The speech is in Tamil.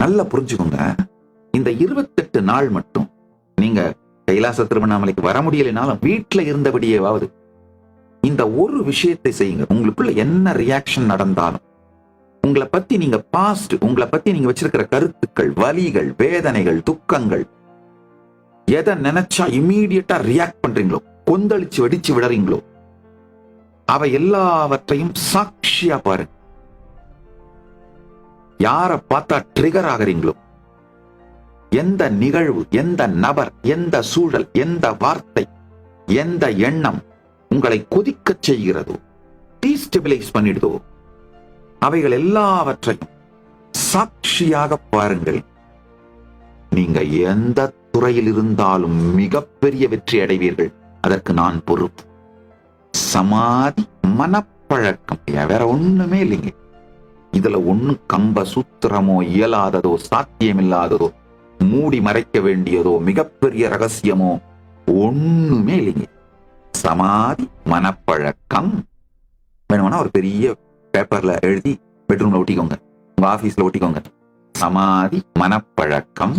நல்லா புரிஞ்சுக்கோங்க. இந்த 28 நாள் மட்டும் நீங்க கைலாச திருவண்ணாமலைக்கு வர முடியலைனாலும் வீட்டுல இருந்தபடியேவாவது இந்த ஒரு விஷயத்தை செய்யுங்க. உங்களுக்குள்ள என்ன ரியாக்ஷன் நடந்தாலும், உங்களை பத்தி நீங்க பாஸ்ட், உங்களை பத்தி நீங்க வச்சிருக்கிற கருத்துக்கள், வலிகள், வேதனைகள், துக்கங்கள், எதை நினைச்சா இம்மீடியட்டா ரியாக்ட் பண்றீங்களோ, கொந்தளிச்சு வெடிச்சு விடுறீங்களோ, அவை எல்லாவற்றையும் சாட்சியா பாருங்க. யார பார்த்தா ட்ரிகர் ஆகிறீங்களோ, எந்த நிகழ்வு, எந்த நபர், எந்த சூழல், எந்த வார்த்தை, எந்த எண்ணம் உங்களை கொதிக்க செய்கிறதோ, டீஸ்டெபிலைஸ் பண்ணிடுதோ, அவைகள் எல்லாவற்றையும் சாட்சியாக பாருங்கள். நீங்க எந்த துறையில் இருந்தாலும் மிகப்பெரிய வெற்றி அடைவீர்கள். அதற்கு நான் பொறுப்பு. சமாதி மனப்பழக்கம், வேற ஒண்ணுமே இல்லைங்க. இதுல ஒண்ணு கம்ப சூத்திரமோ, இயலாததோ, சாத்தியமில்லாததோ, மூடி மறைக்க வேண்டியதோ, மிகப்பெரிய ரகசியமோ ஒண்ணுமே இல்லைங்க. சமாதி மனப்பழக்கம். வேணும்னா ஒரு பெரிய பேப்பர்ல எழுதி பெட்ரூம்ல ஒட்டிக்கோங்க, உங்க ஆபீஸ்ல ஒட்டிக்கோங்க. சமாதி மனப்பழக்கம்.